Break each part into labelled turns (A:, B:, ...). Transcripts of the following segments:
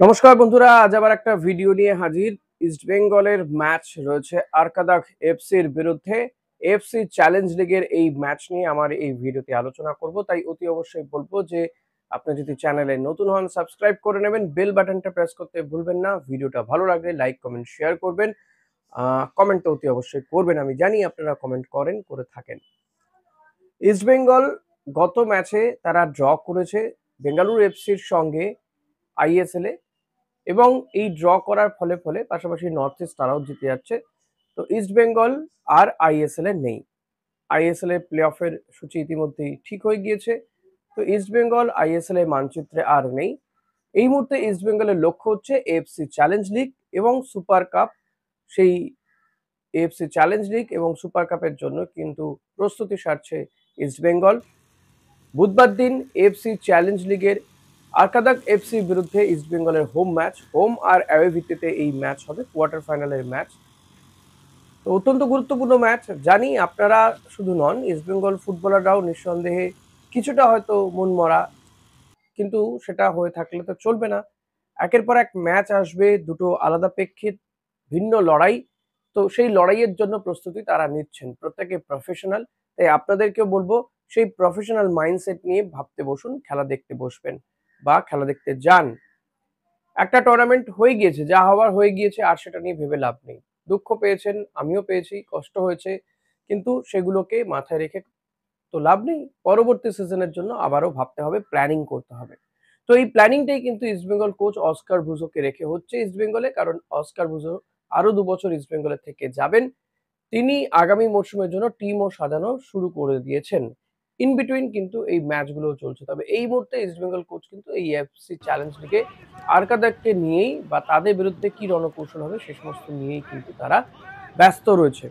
A: নমস্কার বন্ধুরা, আজ আবার একটা ভিডিও নিয়ে হাজির। ইস্ট বেঙ্গলের ম্যাচ রয়েছে আরকাদাক এফসির বিরুদ্ধে। এফসি চ্যালেঞ্জ লিগের এই ম্যাচ নিয়ে আমার এই ভিডিওতে আলোচনা করব, তাই অতি অবশ্যই বলবো যে আপনি যদি চ্যানেলে নতুন হন সাবস্ক্রাইব করে নেবেন, বেল বাটনটা প্রেস করতে ভুলবেন না। ভিডিওটা ভালো লাগলে লাইক কমেন্ট শেয়ার করবেন, কমেন্ট তো অতি অবশ্যই করবেন, আমি জানি আপনারা কমেন্ট করে থাকেন। ইস্ট বেঙ্গল গত ম্যাচে তারা ড্র করেছে বেঙ্গালুরু এফসির সঙ্গে আইএসএল এ, এবং এই ড্র করার ফলে পাশাপাশি নর্থ ইস্ট তারাও জিতে যাচ্ছে। তো ইস্ট বেঙ্গল আর আইএসএল এ নেই। আইএসএল এর প্লে অফের সূচি ইতিমধ্যেই ঠিক হয়ে গিয়েছে। তো ইস্ট বেঙ্গল আইএসএল এর মানচিত্রে আর নেই। এই মুহূর্তে ইস্ট বেঙ্গলের লক্ষ্য হচ্ছে এএফসি চ্যালেঞ্জ লিগ এবং সুপার কাপ। সেই এএফসি চ্যালেঞ্জ লিগ এবং সুপার কাপের জন্য কিন্তু প্রস্তুতি সারছে ইস্ট বেঙ্গল। বুধবার দিন এএফসি চ্যালেঞ্জ লিগের আরকাদাক এফসির বিরুদ্ধে ইস্ট বেঙ্গলের হোম ম্যাচ, হোম আর অ্যাওয়ে ভিত্তিতে এই ম্যাচ হবে, কোয়ার্টার ফাইনালের ম্যাচ। তো অত্যন্ত গুরুত্বপূর্ণ ম্যাচ। জানি আপনারা শুধু নন, ইস্ট বেঙ্গল ফুটবলাররাও নিঃসন্দেহে কিছুটা হয়তো মনমরা, কিন্তু সেটা হয়ে থাকলে তো চলবে না। একের পর এক ম্যাচ আসবে, দুটো আলাদা প্রেক্ষিত, ভিন্ন লড়াই। তো সেই লড়াইয়ের জন্য প্রস্তুতি তারা নিচ্ছেন, প্রত্যেকে প্রফেশনাল। তাই আপনাদেরকেও বলবো সেই প্রফেশনাল মাইন্ডসেট নিয়ে ভাবতে বসুন, খেলা দেখতে বসবেন বা খেলা দেখতে যান। একটা টুর্নামেন্ট হয়ে গিয়েছে, যা হওয়ার হয়ে গিয়েছে, আর সেটা নিয়ে ভেবে লাভ নেই। দুঃখ পেয়েছেন, আমিও পেয়েছি, কষ্ট হয়েছে, কিন্তু সেগুলোকে মাথায় রেখে তো লাভ নেই। পরবর্তী সিজনের জন্য আবারও ভাবতে হবে, প্ল্যানিং করতে হবে। তো এই প্ল্যানিংটাই কিন্তু ইস্টবেঙ্গল কোচ অস্কার ব্রুজোকে রেখে হচ্ছে ইস্টবেঙ্গলে, কারণ অস্কার ব্রুজো আরো 2 বছর ইস্টবেঙ্গলে থেকে যাবেন। তিনি আগামী মরশুমের জন্য টিমও সাজানো শুরু করে দিয়েছেন। ইন বিটুইন কিন্তু এই ম্যাচগুলো চলছে। তবে এই মুহূর্তে ইস্টবেঙ্গল কোচ কিন্তু এই এফসি চ্যালেঞ্জ লিগে আরকাদাককে নিয়েই বা তাদের বিরুদ্ধে কি রণকৌশল হবে সে সমস্ত নিয়েই কিন্তু তারা ব্যস্ত রয়েছে।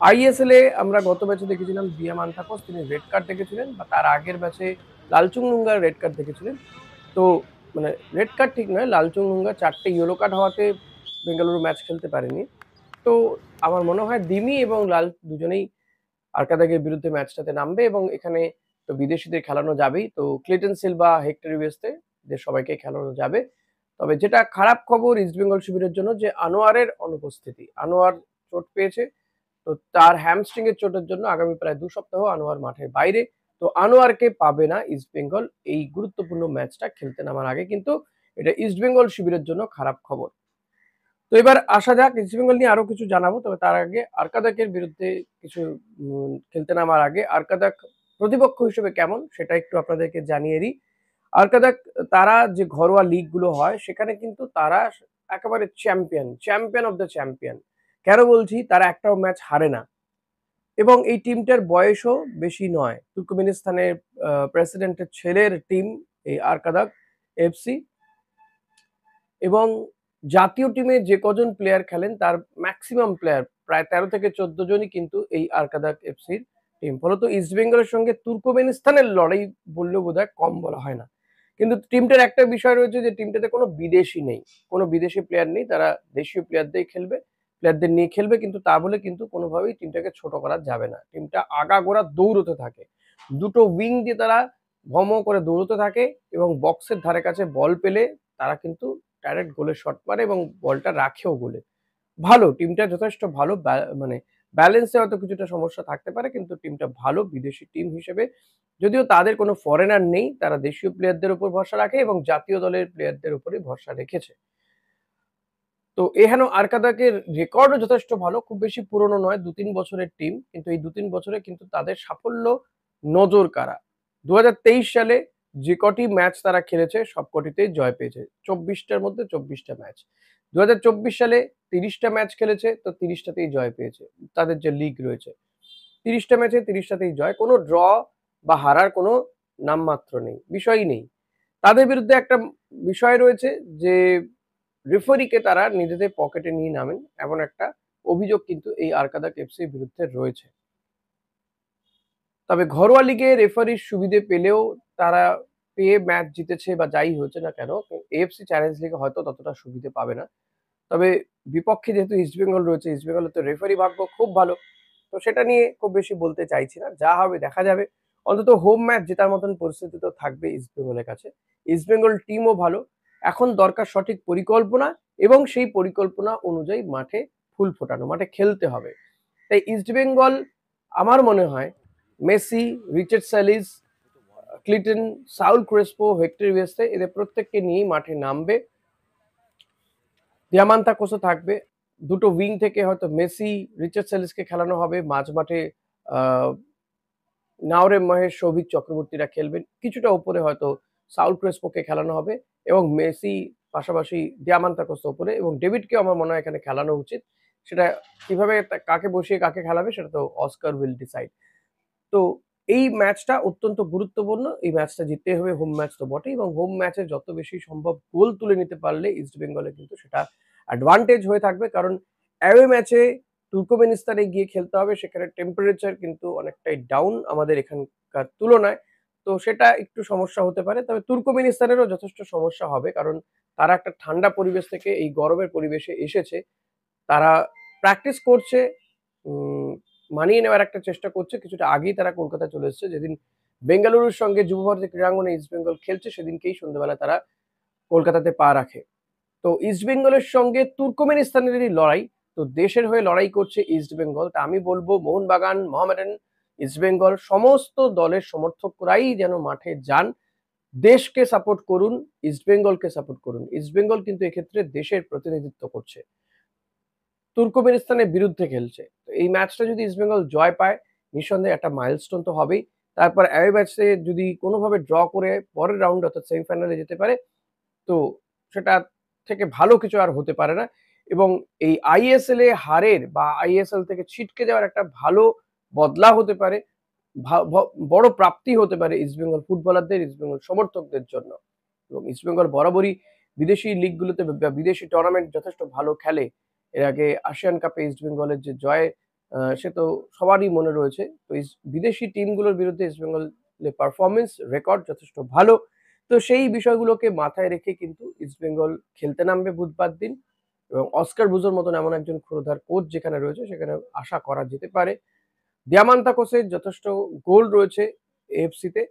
A: আইএসএল এ আমরা গত ম্যাচে দেখেছিলাম দিয়ামান থাকস, তিনি রেড কার্ড দেখেছিলেন, বা তার আগের ম্যাচে লালচুং নুঙ্গার রেড কার্ড দেখেছিলেন। তো মানে রেড কার্ড ঠিক নয়, লালচুং নুঙ্গা 4টে ইয়েলো কার্ড হওয়াতে বেঙ্গালুরু ম্যাচ খেলতে পারেনি। তো আমার মনে হয় দিমি এবং লাল দুজনেই আরকাদাগের বিরুদ্ধে ম্যাচটাতে নামবে, এবং এখানে তো বিদেশিদের খেলানো যাবেই। তো ক্লিটন সিলভা, হেক্টর ইউএসতে এদের সবাইকে খেলানো যাবে। তবে যেটা খারাপ খবর ইস্টবেঙ্গল শিবিরের জন্য, যে আনোয়ারের অনুপস্থিতি। আনোয়ার চোট পেয়েছে, তো তার হ্যামস্ট্রিং এর চোটের জন্য আগামী প্রায় 2 সপ্তাহ আনোয়ার মাঠের বাইরে। তো আনোয়ারকে পাবে না ইস্টবেঙ্গল এই গুরুত্বপূর্ণ ম্যাচটা খেলতে নামার আগে, কিন্তু এটা ইস্টবেঙ্গল শিবিরের জন্য খারাপ খবর। তো এবার আসা যাক, ইস্টবেঙ্গল নিয়ে আরো কিছু জানাবো, তবে তার আগে আরকাদাকের বিরুদ্ধে কিছু খেলতে নামার আগে আরকাদাক প্রতিপক্ষ হিসেবে কেমন সেটা একটু আপনাদেরকে জানিয়ে দিই। আরকাদাক তারা যে ঘরোয়া লিগ গুলো হয় সেখানে কিন্তু তারা একেবারে champion, champion of the champion. কেন বলছি? তারা একটাও ম্যাচ হারে না, এবং এই টিমটার বয়সও বেশি নয়। তুর্কমেনিস্তানের প্রেসিডেন্টের ছেলের টিম এই আরকাদাক এফসি, এবং জাতীয় টিমে যে কজন প্লেয়ার খেলেন তার ম্যাক্সিমাম প্লেয়ার প্রায় 13 থেকে 14 জনই কিন্তু এই আরকাদাক এফসির টিম। ফলত ইস্টবেঙ্গলের সঙ্গে তুর্কমেনিস্তানের লড়াই বললেও বোধহয় কম বলা হয় না। কিন্তু টিমটার একটা বিষয় রয়েছে, যে টিমটাতে কোনো বিদেশি নেই, কোনো বিদেশি প্লেয়ার নেই। তারা দেশীয় প্লেয়ারদের নিয়ে খেলবে, কিন্তু তা বলে কিন্তু কোনোভাবেই টিমটাকে ছোট করা যাবে না। টিমটা আগাগোড়া দৌড়তে থাকে, দুটো উইং দিয়ে তারা ভম করে দৌড়তে থাকে, এবং বক্সের ধারে কাছে বল পেলে তারা কিন্তু ডাইরেক্ট গোলের শট মারে এবং বলটা রাখেও গোলে। ভালো, টিমটা যথেষ্ট ভালো, মানে ব্যালেন্সে হয়তো কিছুটা সমস্যা থাকতে পারে, কিন্তু টিমটা ভালো বিদেশি টিম হিসেবে। যদিও তাদের কোনো ফরেনার নেই, তারা দেশীয় প্লেয়ারদের উপর ভরসা রাখে এবং জাতীয় দলের প্লেয়ারদের উপরেই ভরসা রেখেছে। তো এহেন আরকাদাকের রেকর্ডও যথেষ্ট ভালো, খুব বেশি পুরনো নয়, 2-3 বছরের টিম, কিন্তু এই 2-3 বছরে কিন্তু তাদের সাফল্য নজর কাড়া। 2023 সালে যে কটি ম্যাচ তারা খেলেছে সবকটিতেই জয় পেয়েছে, 24টার মধ্যে 24টা ম্যাচ। 2024 সালে 30টা ম্যাচ খেলেছে, তো 30টাতেই জয় পেয়েছে। তাদের যে লিগ রয়েছে 30টা ম্যাচে 30টাতেই জয়, কোনো ড্র বা হারার কোনো নামমাত্র নেই, বিষয়ই নেই। তাদের বিরুদ্ধে একটা বিষয় রয়েছে যে রেফারিকে তারা নিজেদের পকেটে নিয়ে নামেন, এমন একটা অভিযোগ কিন্তু এই আরকাদাক এফসির বিরুদ্ধে রয়েছে। তবে ঘরোয়া লিগে রেফারির সুবিধে পেলেও তারা পেয়ে ম্যাচ জিতেছে বা যাই হয়েছে না কেন, এএফসি চ্যালেঞ্জ লিগে হয়তো ততটা সুবিধে পাবে না। তবে বিপক্ষে যেহেতু ইস্টবেঙ্গল রয়েছে, ইস্টবেঙ্গলের তো রেফারি ভাগ্য খুব ভালো। তো সেটা নিয়ে খুব বেশি বলতে চাইছি না, যা হবে দেখা যাবে। অন্তত হোম ম্যাচ জেতার মতন পরিস্থিতি তো থাকবে ইস্টবেঙ্গলের কাছে। ইস্টবেঙ্গল টিমও ভালো, এখন দরকার সঠিক পরিকল্পনা এবং সেই পরিকল্পনা অনুযায়ী মাঠে ফুল ফোটানো, মাঠে খেলতে হবে। তাই ইস্টবেঙ্গল আমার মনে হয় Messi, Richard স্যালিস, Cleiton, Saul Crespo, hectare ওয়েস্তে এদের প্রত্যেককে নিয়েই মাঠে নামবে। দিয়ামান্তাকোসও থাকবে। দুটো উইং থেকে হয়তো মেসি, রিচার্ড স্যালিসকে খেলানো হবে। মাঝ মাঠে নাওরেম মহেশ, সৌভিক চক্রবর্তীরা খেলবেন। কিছুটা উপরে হয়তো সাউল ক্রেসপোকে খেলানো হবে এবং মেসি পাশাপাশি দিয়ামান্তাকোস উপরে এবং ডেভিডকেও আমার মনে হয় এখানে খেলানো উচিত। সেটা কিভাবে কাকে বসিয়ে কাকে খেলাবে সেটা তো অস্কার উইল ডিসাইড। তো এই ম্যাচটা অত্যন্ত গুরুত্বপূর্ণ। এই ম্যাচটা জিততেই হবে, হোম ম্যাচ তো বটেই এবং হোম ম্যাচে যত বেশি সম্ভব গোল তুলে নিতে পারলে ইস্টবেঙ্গলের কিন্তু সেটা অ্যাডভান্টেজ হয়ে থাকবে। কারণ অ্যাওয়ে ম্যাচে তুর্কমেনিস্তানে গিয়ে খেলতে হবে, সেখানে টেম্পারেচার কিন্তু অনেকটাই ডাউন আমাদের এখানকার তুলনায়। তো সেটা একটু সমস্যা হতে পারে। তবে তুর্কমেনিস্তানেরও যথেষ্ট সমস্যা হবে, কারণ তারা একটা ঠান্ডা পরিবেশ থেকে এই গরমের পরিবেশে এসেছে। তারা প্র্যাকটিস করছে, উম মানিয়ে নেওয়ার একটা চেষ্টা করছে। কিছুটা আগেই তারা কলকাতায় চলে এসেছে। যেদিন বেঙ্গালুরুর সঙ্গে যুবভারতী ক্রীড়াঙ্গনে ইস্টবেঙ্গল খেলছে সেদিনকেই সন্ধ্যেবেলা তারা কলকাতাতে পা রাখে। তো ইস্টবেঙ্গলের সঙ্গে তুর্কমেনিস্তানেরই লড়াই। তো দেশের হয়ে লড়াই করছে ইস্টবেঙ্গল। তা আমি বলবো মোহনবাগান, মোহামেডান, ইস্টবেঙ্গল সমস্ত দলের সমর্থকরাই যেন মাঠে যান। দেশকে সাপোর্ট করুন, ইস্টবেঙ্গলকে সাপোর্ট করুন। ইস্টবেঙ্গল কিন্তু এক্ষেত্রে দেশের প্রতিনিধিত্ব করছে। তুর্কমেনিস্তানের বিরুদ্ধে খেলছে। তো এই ম্যাচটা যদি ইস্টবেঙ্গল জয় পায়, নিঃসন্দেহে একটা মাইলস্টোন তো হবেই। তারপর অ্যাওয়ে ম্যাচে যদি কোনোভাবে ড্র করে পরের রাউন্ড অর্থাৎ সেমিফাইনালে যেতে পারে, তো সেটা থেকে ভালো কিছু আর হতে পারে না। এবং এই আইএসএল এ হারের বা আইএসএল থেকে ছিটকে যাওয়ার একটা ভালো বদলা হতে পারে। বড় প্রাপ্তি হতে পারে ইস্টবেঙ্গল ফুটবলারদের, ইস্টবেঙ্গল সমর্থকদের জন্য। এবং ইস্টবেঙ্গল বরাবরই বিদেশি লিগগুলোতে বা বিদেশি টুর্নামেন্ট যথেষ্ট ভালো খেলে। এর আগে আসিয়ান কাপে ইস্টবেঙ্গলের যে জয় সে তো সবারই মনে রয়েছে। তো বিদেশি টিমগুলোর বিরুদ্ধে ইস্টবেঙ্গলের পারফরম্যান্স রেকর্ড যথেষ্ট ভালো। তো সেই বিষয়গুলোকে মাথায় রেখে কিন্তু ইস্টবেঙ্গল খেলতে নামবে বুধবার দিন এবং অস্কার ব্রুজোর মতন এমন একজন ক্ষুরধার কোচ যেখানে রয়েছে সেখানে আশা করা যেতে পারে। দিয়ামান্তাকোসের যথেষ্ট গোল রয়েছে এএফসিতে।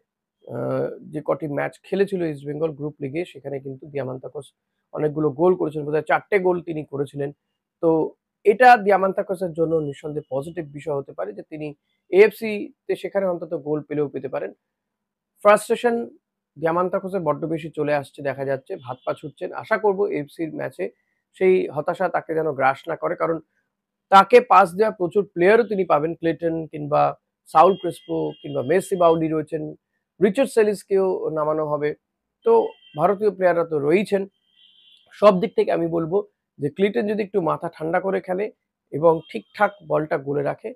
A: যে কটি ম্যাচ খেলেছিল ইস্টবেঙ্গল গ্রুপ লিগে সেখানে কিন্তু দিয়ামান্তাকোস অনেকগুলো গোল করেছিলেন, বোধহয় ৪ টে গোল তিনি করেছিলেন। তো এটা দিয়ামান্তাকোসের জন্য নিঃসন্দেহে পজিটিভ বিষয় হতে পারে যে তিনি এএফসিতে সেখানে অন্তত গোল পেলেও পেতে পারেন। ফ্রাস্ট্রেশন দিয়ামান্তাকোসের বড্ড বেশি চলে আসছে দেখা যাচ্ছে। হাত পা ছুটছেন। আশা করব এএফসির ম্যাচে সেই হতাশা তাকে যেন গ্রাস না করে। কারণ তাকে পাস দেওয়া প্রচুর প্লেয়ারও তিনি পাবেন। ক্লেটন কিংবা সাউল ক্রেসপো কিংবা মেসি বাউলি রয়েছেন। রিচার্ড সেলিসকেও নামানো হবে। তো ভারতীয় প্লেয়াররা তো রয়েইছেন। সব দিক থেকে আমি বলবো যে ক্লিটন যদি একটু মাথা ঠান্ডা করে খেলে এবং ঠিকঠাক বলটা গোলে রাখে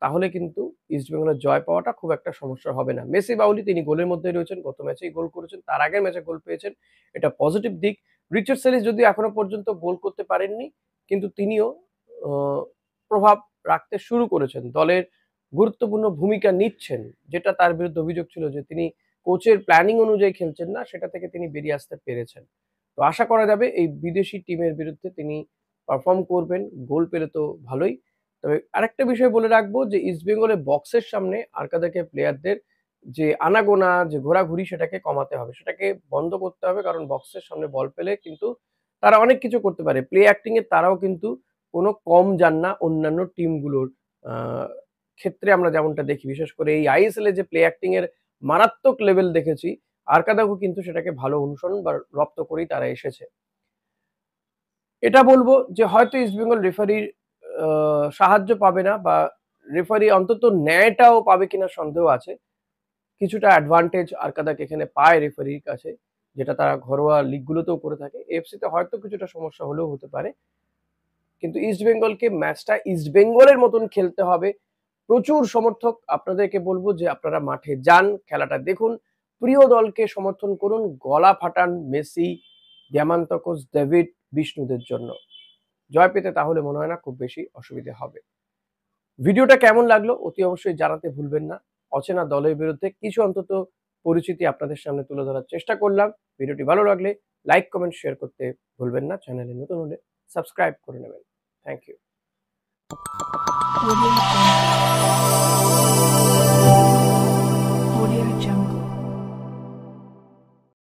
A: তাহলে কিন্তু ইস্টবেঙ্গলের জয় পাওয়াটা খুব একটা সমস্যা হবে না। মেসি বাউলি তিনি গোলের মধ্যেই রয়েছেন। গত ম্যাচেই গোল করেছেন। তার আগের ম্যাচে গোল পেয়েছেন। এটা পজিটিভ দিক। রিচার্ড সেলিস যদিও এখনো পর্যন্ত গোল করতে পারেননি, কিন্তু তিনিও আ প্রভাব রাখতে শুরু করেছেন। দলের গুরুত্বপূর্ণ ভূমিকা নিচ্ছেন। যেটা তার বিরুদ্ধে অভিযোগ ছিল যে তিনি কোচের প্ল্যানিং অনুযায়ী খেলছেন না, সেটা থেকে তিনি বেরিয়ে আসতে পেরেছেন। তো আশা করা যাবে এই বিদেশি টিমের বিরুদ্ধে তিনি পারফর্ম করবেন। গোল পেলে তো ভালোই। তবে আরেকটা বিষয় বলে রাখবো যে ইস্টবেঙ্গলের বক্সের সামনে আরকাদাকে প্লেয়ারদের যে আনাগোনা যে ঘোরাঘুরি সেটাকে কমাতে হবে। সেটাকে বন্ধ করতে হবে কারণ বক্সের সামনে বল পেলে কিন্তু তারা অনেক কিছু করতে পারে। প্লে অ্যাক্টিং এ তারাও কিন্তু কোনো কম যান না অন্যান্য টিমগুলোর আ ক্ষেত্রে আমরা যেমনটা দেখি। বিশেষ করে এই আইএসএল এ যে প্লে অ্যাক্টিং এর মারাত্মক লেভেল দেখেছি, আরকাদাগু কিন্তু সেটাকে ভালো অনুসরণ বা রপ্ত করেই তারা এসেছে। এটা বলবো যে হয়তো ইস্টবেঙ্গল রেফারির আ সাহায্য পাবে না বা রেফারি অন্তত ন্যায়টাও পাবে কিনা সন্দেহ আছে। কিছুটা অ্যাডভান্টেজ আরকাদাক এখানে পায় রেফারির কাছে, যেটা তারা ঘরোয়া লিগগুলোতেও করে থাকে। এএফসিতে হয়তো কিছুটা সমস্যা হলেও হতে পারে। কিন্তু ইস্টবেঙ্গলকে ম্যাচটা ইস্টবেঙ্গলের মতন খেলতে হবে। প্রচুর সমর্থক আপনাদেরকে বলবো যে আপনারা মাঠে যান, খেলাটা দেখুন। প্রিয় দলকে সমর্থন করুন। গলা ফাটান মেসি, দিয়ামান্তকোস, ডেভিড, বিষ্ণুদের জন্য। জয় পেতে তাহলে মনে হয় না খুব বেশি অসুবিধে হবে। ভিডিওটা কেমন লাগলো অতি অবশ্যই জানাতে ভুলবেন না। অচেনা দলের বিরুদ্ধে কিছু অন্তত পরিচিতি আপনাদের সামনে তুলে ধরার চেষ্টা করলাম। ভিডিওটি ভালো লাগলে লাইক, কমেন্ট, শেয়ার করতে ভুলবেন না। চ্যানেলে নতুন হলে সাবস্ক্রাইব করে নেবেন। Thank you.